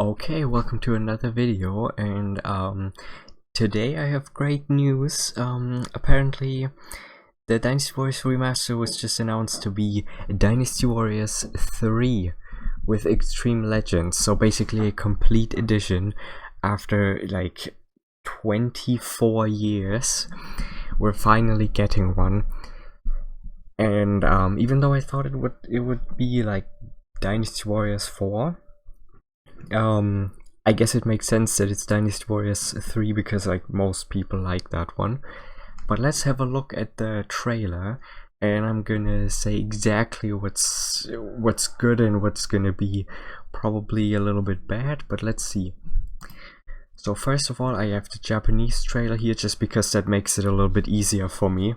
Okay, welcome to another video, and today I have great news. Apparently the Dynasty Warriors Remaster was just announced to be Dynasty Warriors 3 with Extreme Legends, so basically a complete edition after like 24 years. We're finally getting one. And even though I thought it would be like Dynasty Warriors 4, I guess it makes sense that it's Dynasty Warriors 3 because like most people like that one. But let's have a look at the trailer, and I'm gonna say exactly what's good and what's gonna be probably a little bit bad, but let's see. So first of all, I have the Japanese trailer here just because that makes it a little bit easier for me.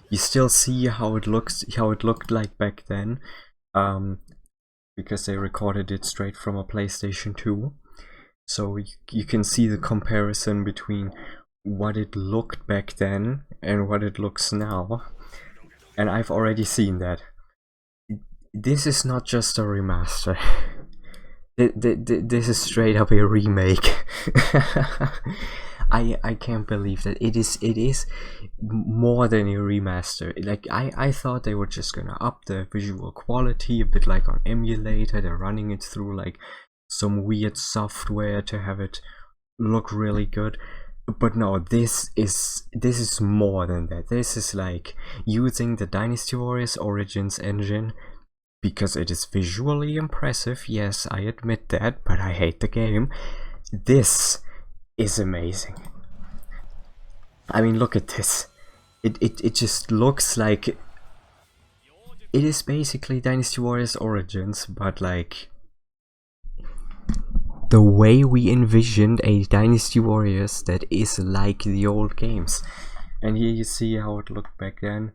You still see how it looked like back then. Because they recorded it straight from a PlayStation 2. So you can see the comparison between what it looked back then and what it looks now. And I've already seen that. This is not just a remaster. This is straight up a remake. I can't believe that it is more than a remaster. Like I thought they were just gonna up the visual quality a bit, like on emulator. They're running it through like some weird software to have it look really good. But no, this is more than that. This is like using the Dynasty Warriors Origins engine, because it is visually impressive. Yes, I admit that, but I hate the game. This is amazing. I mean, look at this. It just looks like it is basically Dynasty Warriors Origins, but like the way we envisioned a Dynasty Warriors that is like the old games. And here you see how it looked back then.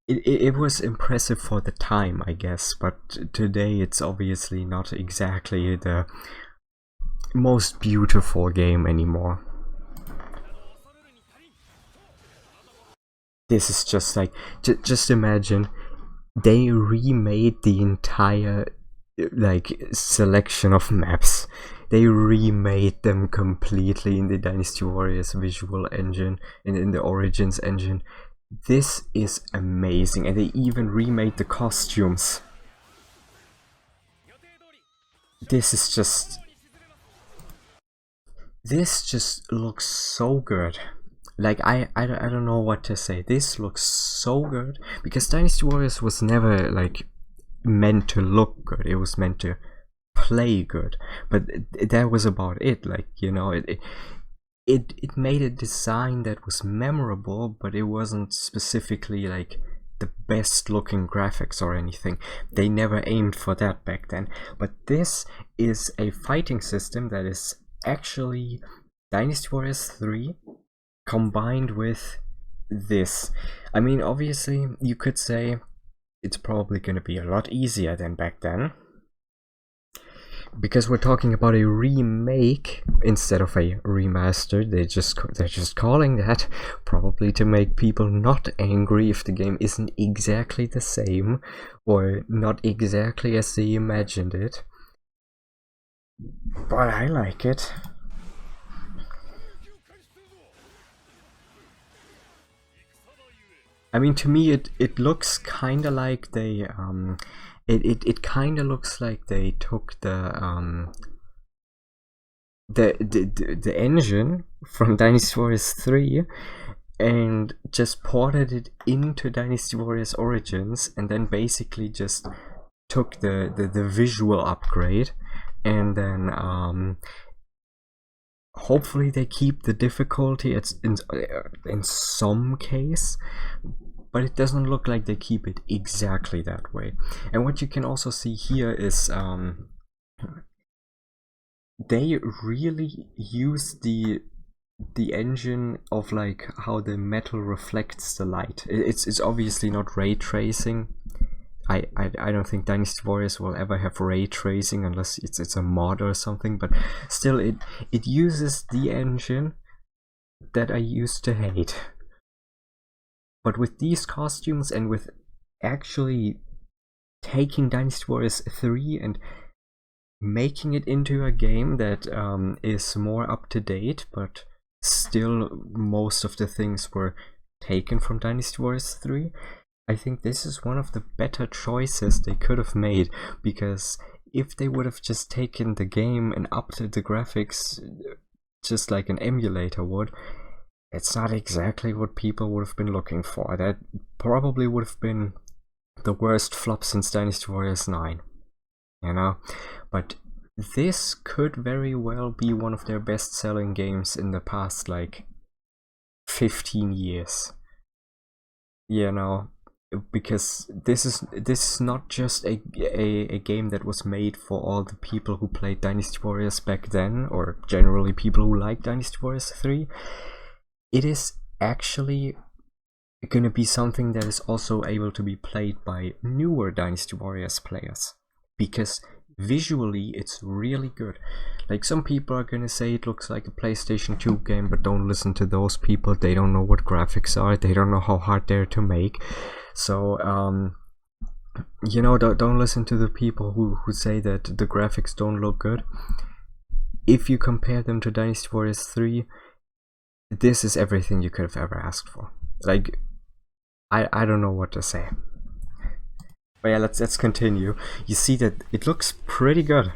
It was impressive for the time, I guess, but today it's obviously not exactly the most beautiful game anymore. This is just like, just imagine they remade the entire like selection of maps. They remade them completely in the Dynasty Warriors visual engine and in the Origins engine. This is amazing, and they even remade the costumes. This just looks so good. Like I don't know what to say. This looks so good, because Dynasty Warriors was never like meant to look good. It was meant to play good, but that was about it. Like, you know, it made a design that was memorable, but it wasn't specifically like the best looking graphics or anything. They never aimed for that back then. But this is a fighting system that is actually Dynasty Warriors 3 combined with this. I mean, obviously you could say it's probably going to be a lot easier than back then, because we're talking about a remake instead of a remaster. They're just calling that, probably to make people not angry if the game isn't exactly the same or not exactly as they imagined it. But I like it. I mean, to me it looks kind of like they it kind of looks like they took the engine from Dynasty Warriors 3 and just ported it into Dynasty Warriors Origins, and then basically just took the visual upgrade, and then hopefully they keep the difficulty in some case, but it doesn't look like they keep it exactly that way. And what you can also see here is they really use the engine of like how the metal reflects the light. It's obviously not ray tracing. I don't think Dynasty Warriors will ever have ray tracing unless it's a mod or something, but still it uses the engine that I used to hate. But with these costumes and with actually taking Dynasty Warriors 3 and making it into a game that is more up to date, but still most of the things were taken from Dynasty Warriors 3. I think this is one of the better choices they could have made, because if they would have just taken the game and upped the graphics just like an emulator would, it's not exactly what people would have been looking for. That probably would have been the worst flop since Dynasty Warriors 9, you know? But this could very well be one of their best-selling games in the past, like, 15 years. You know? Because this is not just a game that was made for all the people who played Dynasty Warriors back then, or generally people who like Dynasty Warriors 3. It is actually gonna be something that is also able to be played by newer Dynasty Warriors players, because visually it's really good. Like, some people are gonna say it looks like a PlayStation 2 game, but don't listen to those people. They don't know what graphics are, they don't know how hard they're to make. So you know, don't listen to the people who say that the graphics don't look good. If you compare them to Dynasty Warriors 3, this is everything you could have ever asked for. Like, I don't know what to say. But yeah, let's continue. You see that it looks pretty good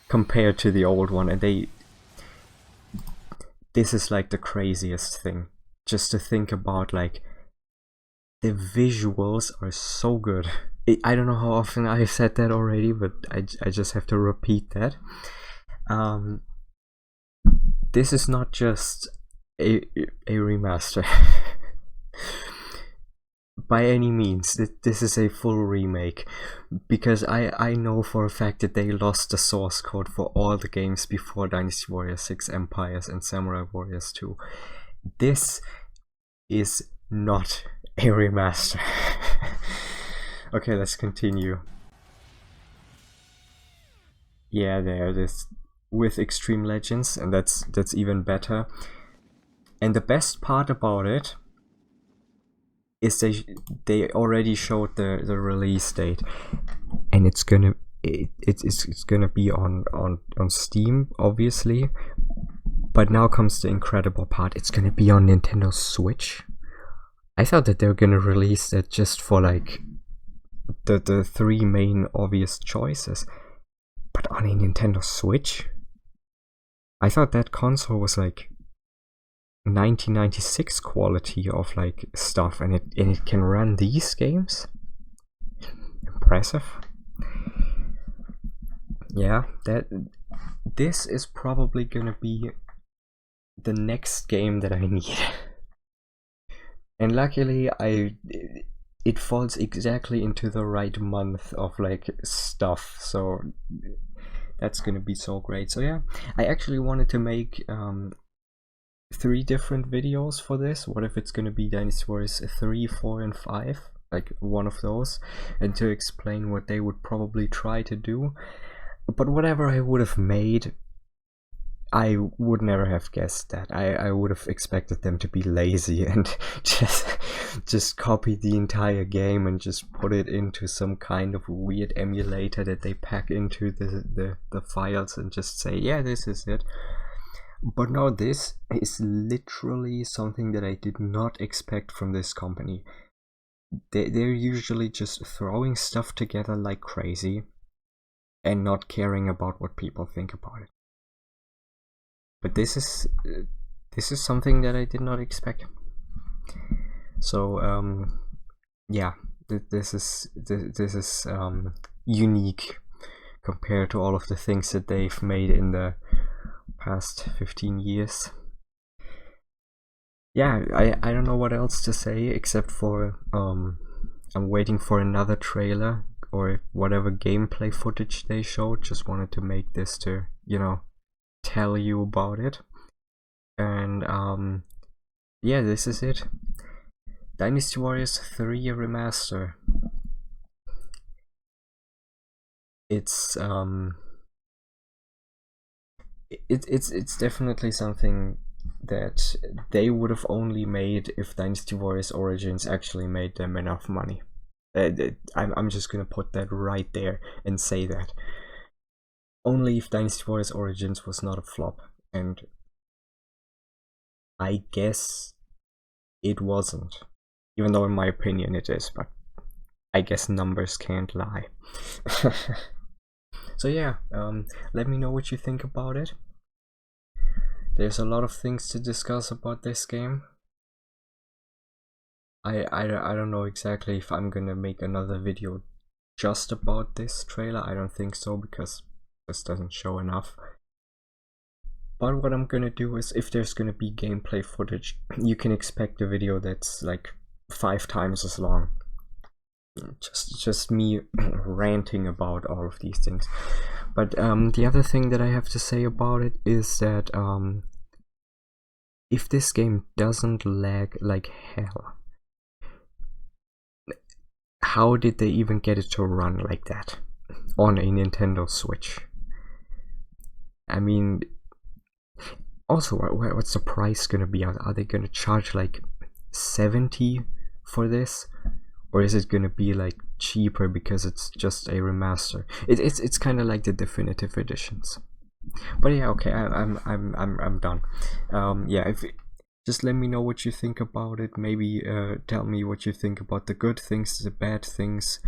compared to the old one, and this is like the craziest thing. Just to think about, like, the visuals are so good. I don't know how often I've said that already, but I just have to repeat that. This is not just a remaster by any means. This is a full remake, because I know for a fact that they lost the source code for all the games before Dynasty Warriors 6 Empires and Samurai Warriors 2. This is not a remaster. Okay, let's continue. Yeah, there it is, with Extreme Legends, and that's even better. And the best part about it is they already showed the release date, and it's gonna be on Steam, obviously. But now comes the incredible part. It's gonna be on Nintendo Switch. I thought that they were gonna release it just for, like, the three main obvious choices, but on a Nintendo Switch? I thought that console was like 1996 quality of, like, stuff, and it can run these games? Impressive. Yeah, this is probably gonna be the next game that I need. And luckily it falls exactly into the right month of, like, stuff, so that's gonna be so great. So yeah, I actually wanted to make 3 different videos for this. What if it's gonna be Dynasty Warriors 3, 4 and 5, like one of those, and to explain what they would probably try to do. But whatever I would have made, I would never have guessed that. I would have expected them to be lazy and just copy the entire game and just put it into some kind of weird emulator that they pack into the files and just say, yeah, this is it. But no, this is literally something that I did not expect from this company. They're usually just throwing stuff together like crazy and not caring about what people think about it. But this is something that I did not expect. So yeah, this is unique compared to all of the things that they've made in the past 15 years. Yeah, I don't know what else to say except for I'm waiting for another trailer or whatever gameplay footage they showed. Just wanted to make this to, you know, tell you about it. And yeah, this is it. Dynasty Warriors 3 Remaster. It's it's definitely something that they would have only made if Dynasty Warriors Origins actually made them enough money. I'm just gonna put that right there and say that. only if Dynasty Warriors Origins was not a flop, and I guess it wasn't, even though in my opinion it is, but I guess numbers can't lie. So yeah, let me know what you think about it. There's a lot of things to discuss about this game. I don't know exactly if I'm gonna make another video just about this trailer. I don't think so, because this doesn't show enough. But what I'm gonna do is, if there's gonna be gameplay footage, you can expect a video that's like 5 times as long. Just me ranting about all of these things. But the other thing that I have to say about it is that if this game doesn't lag like hell, how did they even get it to run like that on a Nintendo Switch? I mean, also, what's the price gonna be? Are they gonna charge like 70 for this? Or is it gonna be like cheaper because it's just a remaster? It's kind of like the definitive editions. But yeah, okay, I'm done. Yeah, just let me know what you think about it. Maybe tell me what you think about the good things, the bad things,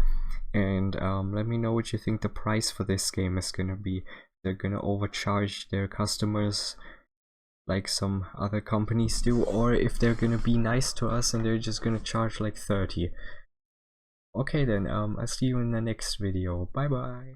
and let me know what you think the price for this game is gonna be. They're gonna overcharge their customers like some other companies do, or if they're gonna be nice to us and they're just gonna charge like 30. Okay then, I'll see you in the next video. Bye bye.